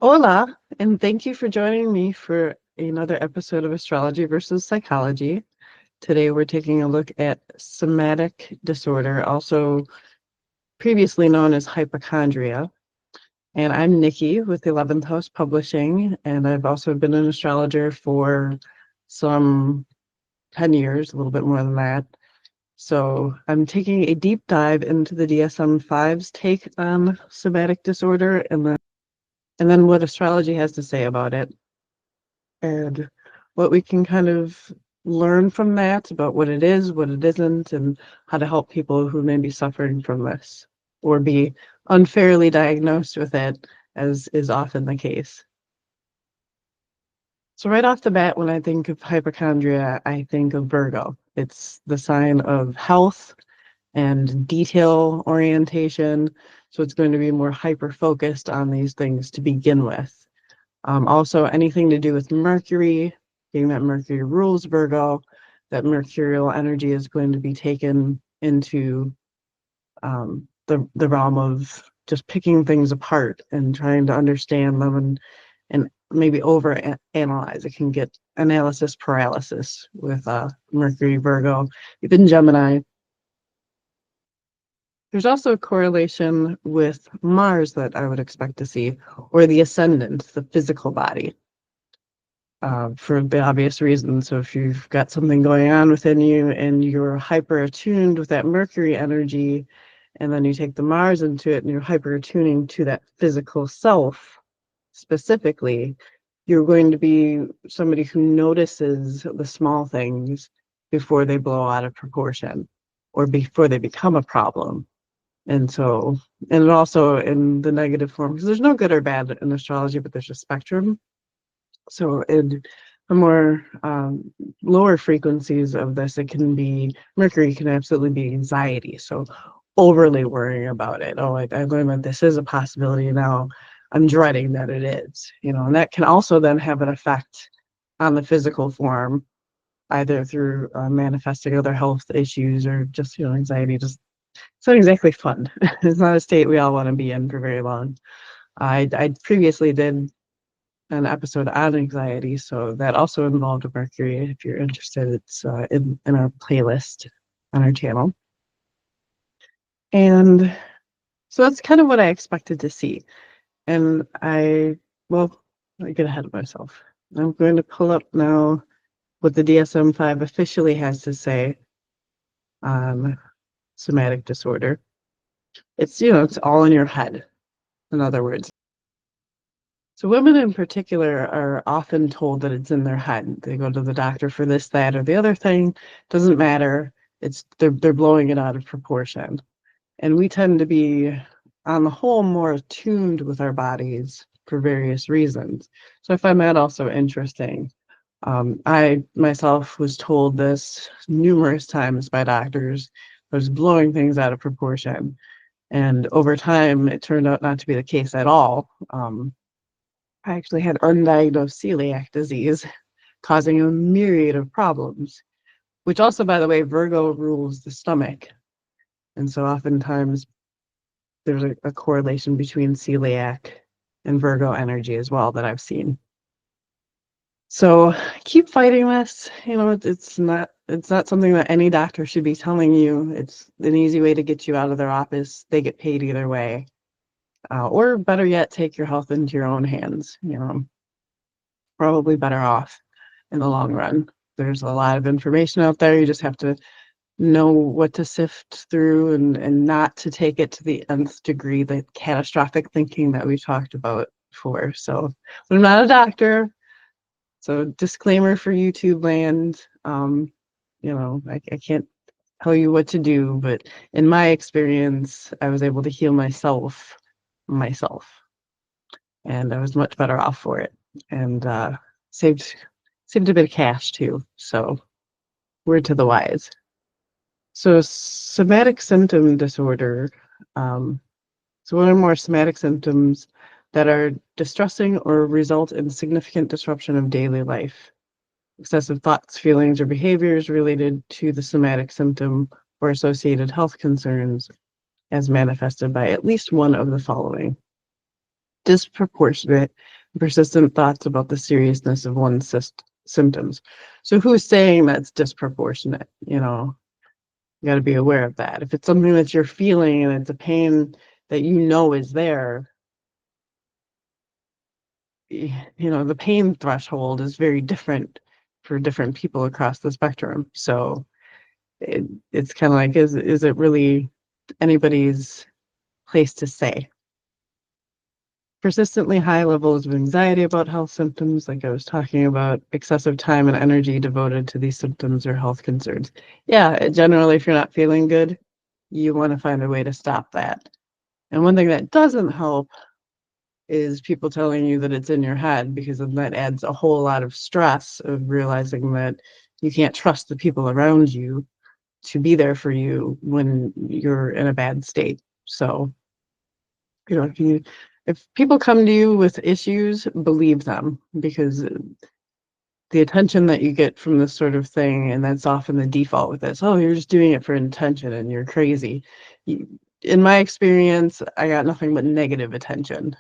Hola, and thank you for joining me for another episode of Astrology versus Psychology. Today we're taking a look at somatic disorder, also previously known as hypochondria. And I'm Nikki with 11th House Publishing, and I've also been an astrologer for some 10 years, a little bit more than that. So I'm taking a deep dive into the DSM-5's take on somatic disorder and then what astrology has to say about it, and what we can kind of learn from that about what it is, what it isn't, and how to help people who may be suffering from this or be unfairly diagnosed with it, as is often the case. So right off the bat, when I think of hypochondria, I think of Virgo. It's the sign of health and detail orientation. So it's going to be more hyper focused on these things to begin with. Also, anything to do with Mercury, being that Mercury rules Virgo, that mercurial energy is going to be taken into the realm of just picking things apart and trying to understand them and maybe over analyze. It can get analysis paralysis with Mercury, Virgo, even Gemini. There's also a correlation with Mars that I would expect to see, or the ascendant, the physical body. For the obvious reasons. So if you've got something going on within you and you're hyper attuned with that Mercury energy, and then you take the Mars into it and you're hyper attuning to that physical self specifically, you're going to be somebody who notices the small things before they blow out of proportion or before they become a problem. And so, and also in the negative form, because there's no good or bad in astrology, but there's a spectrum. So in the more lower frequencies of this, it can be, Mercury can absolutely be anxiety. So overly worrying about it. Oh, I learned that this is a possibility now. I'm dreading that it is, and that can also then have an effect on the physical form, either through manifesting other health issues or just, anxiety. Just, it's not exactly fun. It's not a state we all want to be in for very long. I previously did an episode on anxiety, so that also involved Mercury. If you're interested, it's in our playlist on our channel. And so that's kind of what I expected to see. And I get ahead of myself. I'm going to pull up now what the DSM-5 officially has to say on somatic disorder. It's, it's all in your head, in other words. So women in particular are often told that it's in their head. They go to the doctor for this, that, or the other thing. Doesn't matter. They're blowing it out of proportion. And we tend to be, on the whole, more attuned with our bodies for various reasons. So I find that also interesting. I myself was told this numerous times by doctors. I was blowing things out of proportion. And over time, it turned out not to be the case at all. I actually had undiagnosed celiac disease, causing a myriad of problems, which also, by the way, Virgo rules the stomach. And so oftentimes there's a correlation between celiac and Virgo energy as well that I've seen. So keep fighting this. It's not something that any doctor should be telling you. It's an easy way to get you out of their office. They get paid either way. Or better yet, take your health into your own hands. Probably better off in the long run. There's a lot of information out there. You just have to know what to sift through and not to take it to the nth degree, the catastrophic thinking that we talked about before. So I'm not a doctor. So disclaimer for YouTube land. I can't tell you what to do, but in my experience, I was able to heal myself, and I was much better off for it, and saved a bit of cash too. So word to the wise. So somatic symptom disorder. So one or more somatic symptoms that are distressing or result in significant disruption of daily life. Excessive thoughts, feelings, or behaviors related to the somatic symptom or associated health concerns as manifested by at least one of the following. disproportionate, persistent thoughts about the seriousness of one's symptoms. So who's saying that's disproportionate? You know, you got to be aware of that. If it's something that you're feeling and it's a pain that you know is there, you know, the pain threshold is very different for different people across the spectrum. So it's kind of like, is it really anybody's place to say? Persistently high levels of anxiety about health symptoms, like I was talking about, excessive time and energy devoted to these symptoms or health concerns. Yeah, generally, if you're not feeling good, you want to find a way to stop that. And one thing that doesn't help is people telling you that it's in your head, because then that adds a whole lot of stress of realizing that you can't trust the people around you to be there for you when you're in a bad state. So, you know, if people come to you with issues, believe them, because the attention that you get from this sort of thing, and that's often the default with this, oh, you're just doing it for attention and you're crazy. In my experience, I got nothing but negative attention.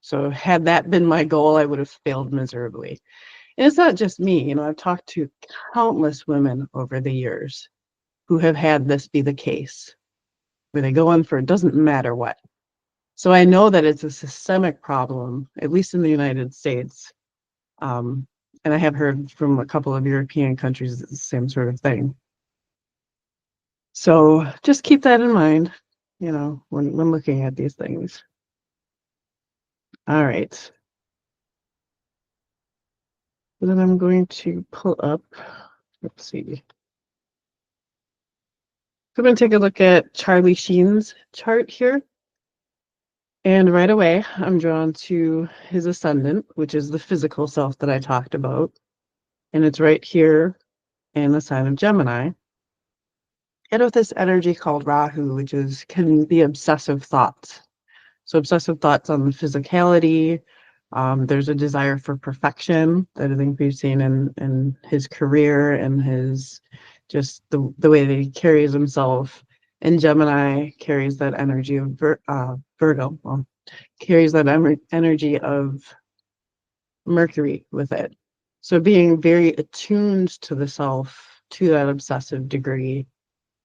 So had that been my goal, I would have failed miserably. And it's not just me, you know, I've talked to countless women over the years who have had this be the case, where they go on for it doesn't matter what. So I know that it's a systemic problem, at least in the United States. And I have heard from a couple of European countries the same sort of thing. So just keep that in mind, you know, when looking at these things. All right. So then I'm going to pull up, let's see. I'm going to take a look at Charlie Sheen's chart here. And right away, I'm drawn to his ascendant, which is the physical self that I talked about. And it's right here in the sign of Gemini. And with this energy called Rahu, which can be obsessive thoughts. So obsessive thoughts on the physicality. There's a desire for perfection that I think we've seen in his career and his just the way that he carries himself. And Gemini carries that energy of Virgo. Well, carries that energy of Mercury with it. So being very attuned to the self to that obsessive degree,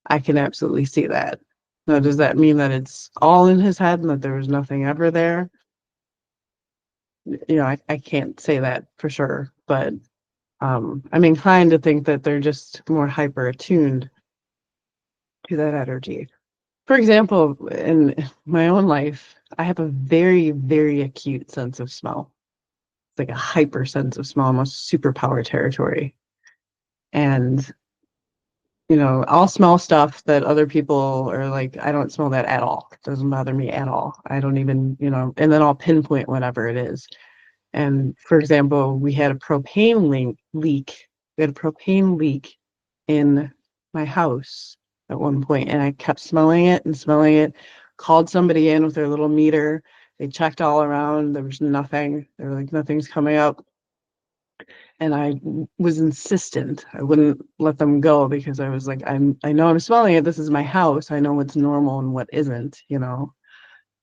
I can absolutely see that. Now, does that mean that it's all in his head and that there was nothing ever there? You know, I can't say that for sure, but I'm inclined to think that they're just more hyper attuned to that energy. For example, in my own life, I have a very, very acute sense of smell. It's like a hyper sense of smell, almost superpower territory. And you know, I'll smell stuff that other people are like, I don't smell that at all. It doesn't bother me at all. I don't even, you know, and then I'll pinpoint whatever it is. And for example, we had a propane leak. We had a propane leak in my house at one point, and I kept smelling it and smelling it. Called somebody in with their little meter. They checked all around. There was nothing. They were like, nothing's coming up. And I was insistent. I wouldn't let them go because I was like, I know I'm smelling it. This is my house. I know what's normal and what isn't, you know.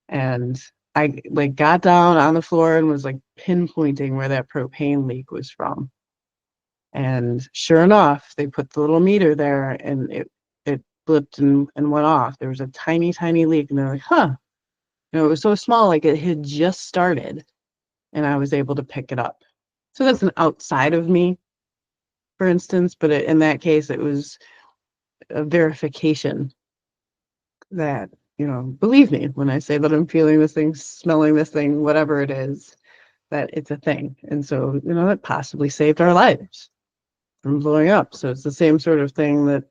And I like got down on the floor and was like pinpointing where that propane leak was from. And sure enough, they put the little meter there and it blipped and went off. There was a tiny, tiny leak, and they're like, huh. You know, it was so small, like it had just started, and I was able to pick it up. So that's an outside of me, for instance, but in that case, it was a verification that, you know, believe me when I say that I'm feeling this thing, smelling this thing, whatever it is, that it's a thing. And so, you know, that possibly saved our lives from blowing up. So it's the same sort of thing that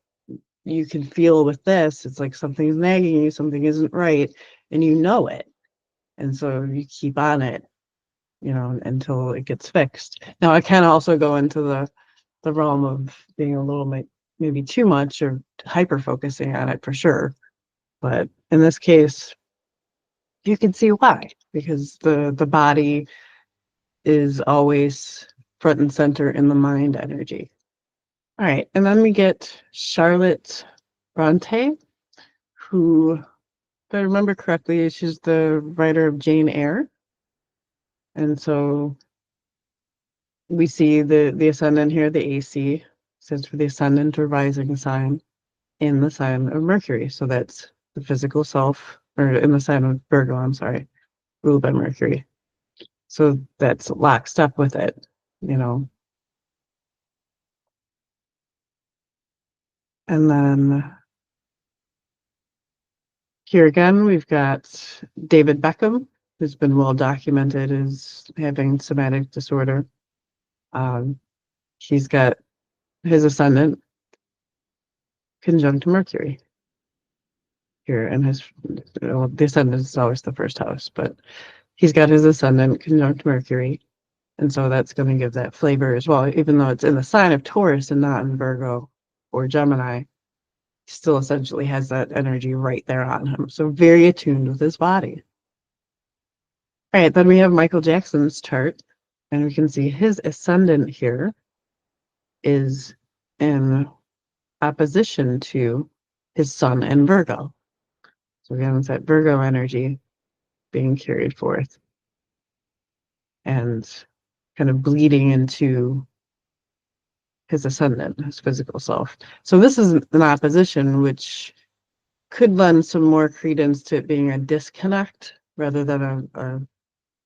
you can feel with this. It's like something's nagging you, something isn't right, and you know it. And so you keep on it, you know, until it gets fixed. Now, I can also go into the realm of being a little maybe too much or hyper focusing on it for sure. But in this case, you can see why, because the body is always front and center in the mind energy. All right, and then we get Charlotte Bronte, who, if I remember correctly, she's the writer of Jane Eyre. And so we see the ascendant here, the AC, stands for the ascendant or rising sign in the sign of Mercury. So that's the physical self, or in the sign of Virgo, I'm sorry, ruled by Mercury. So that's lockstep with it, you know. And then here again, we've got David Beckham, who's been well documented as having somatic disorder. He's got his ascendant conjunct Mercury here, and his the ascendant is always the first house, but he's got his ascendant conjunct Mercury, and so that's going to give that flavor as well. Even though it's in the sign of Taurus and not in Virgo or Gemini, he still essentially has that energy right there on him. So very attuned with his body. All right, then we have Michael Jackson's chart, and we can see his ascendant here is in opposition to his sun in Virgo. So again, it's that Virgo energy being carried forth and kind of bleeding into his ascendant, his physical self. So this is an opposition, which could lend some more credence to it being a disconnect rather than a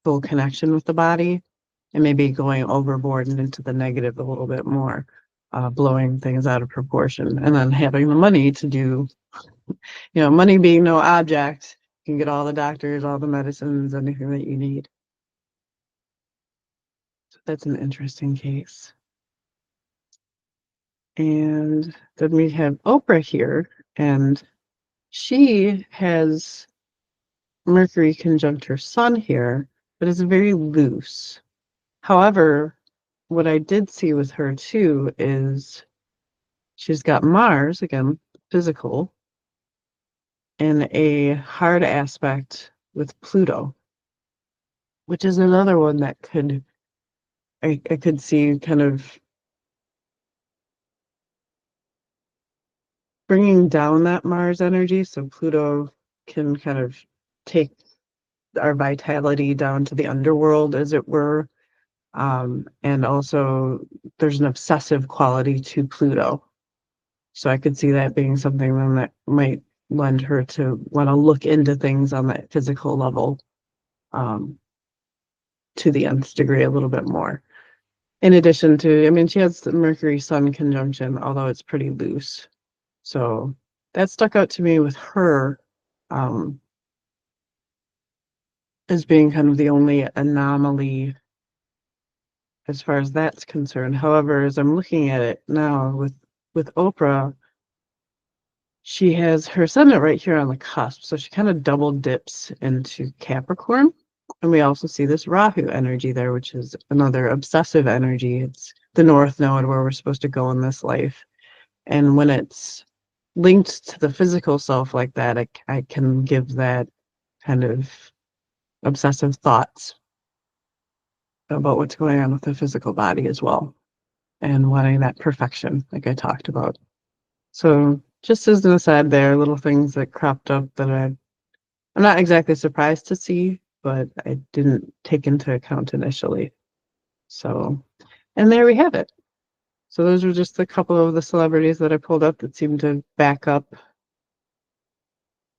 full connection with the body, and maybe going overboard and into the negative a little bit more, blowing things out of proportion, and then having the money to do, money being no object, you can get all the doctors, all the medicines, anything that you need. So that's an interesting case. And then we have Oprah here, and she has Mercury conjunct her sun here, but it's very loose. However, what I did see with her too is she's got Mars, again, physical, in a hard aspect with Pluto, which is another one that I could see kind of bringing down that Mars energy. So Pluto can kind of take our vitality down to the underworld, as it were. And also there's an obsessive quality to Pluto. So I could see that being something then that might lend her to want to look into things on that physical level, to the nth degree a little bit more. In addition to, I mean, she has the Mercury Sun conjunction, although it's pretty loose. So that stuck out to me with her, as being kind of the only anomaly as far as that's concerned. However, as I'm looking at it now with Oprah, she has her ascendant right here on the cusp, so she kind of double dips into Capricorn. And we also see this Rahu energy there, which is another obsessive energy. It's the North Node, where we're supposed to go in this life. And when it's linked to the physical self like that, I can give that kind of obsessive thoughts about what's going on with the physical body as well, and wanting that perfection, like I talked about. So just as an aside there, little things that cropped up that I'm not exactly surprised to see, but I didn't take into account initially. So, and there we have it. So those are just a couple of the celebrities that I pulled up that seemed to back up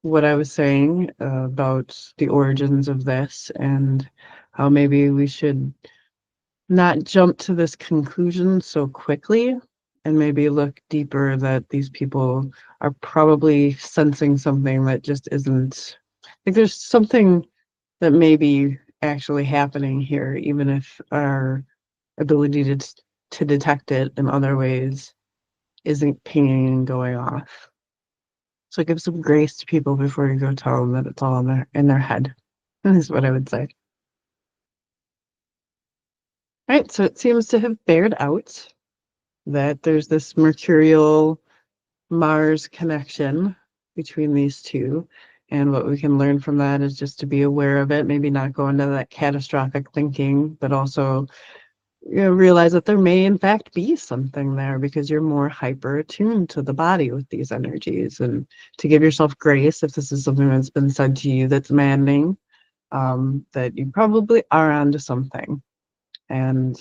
what I was saying, about the origins of this, and how maybe we should not jump to this conclusion so quickly, and maybe look deeper, that these people are probably sensing something that just isn't, like, there's something that may be actually happening here, even if our ability to detect it in other ways isn't pinging and going off. So give some grace to people before you go tell them that it's all in their head, is what I would say. All right, so it seems to have bared out that there's this Mercurial Mars connection between these two. And what we can learn from that is just to be aware of it, maybe not go into that catastrophic thinking, but also, realize that there may in fact be something there, because you're more hyper attuned to the body with these energies, and to give yourself grace if this is something that's been said to you that's maddening. that you probably are onto something. And,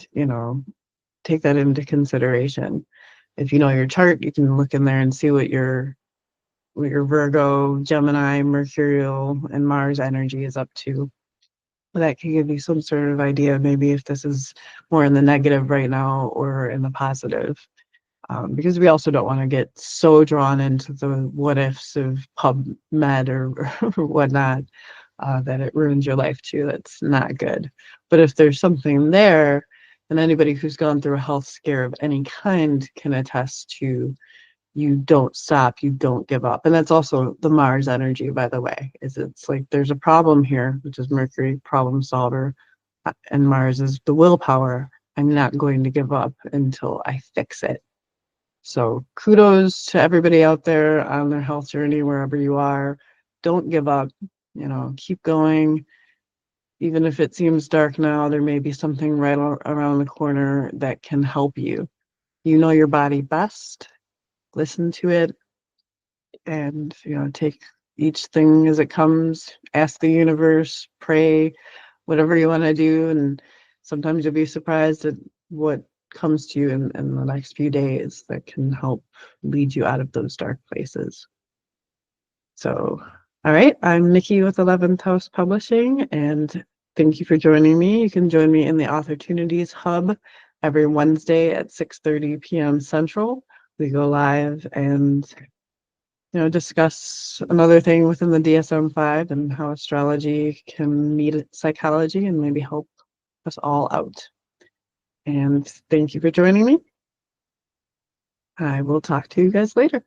take that into consideration. If you know your chart, you can look in there and see what your Virgo, Gemini, Mercurial, and Mars energy is up to. That can give you some sort of idea, maybe if this is more in the negative right now or in the positive. Because we also don't want to get so drawn into the what ifs of PubMed or whatnot that it ruins your life too. That's not good. But if there's something there, and anybody who's gone through a health scare of any kind can attest to, you don't stop, you don't give up. And that's also the Mars energy, by the way, is it's like there's a problem here, which is Mercury, problem solver, and Mars is the willpower. I'm not going to give up until I fix it. So kudos to everybody out there on their health journey, wherever you are. Don't give up, keep going. Even if it seems dark now, there may be something right around the corner that can help you. You know your body best. Listen to it and, take each thing as it comes. Ask the universe, pray, whatever you want to do. And sometimes you'll be surprised at what comes to you in the next few days that can help lead you out of those dark places. So, all right, I'm Nikki with 11th House Publishing, and thank you for joining me. You can join me in the Authortunities Hub every Wednesday at 6:30 p.m. Central. We go live and discuss another thing within the DSM-5 and how astrology can meet psychology and maybe help us all out. And thank you for joining me. I will talk to you guys later.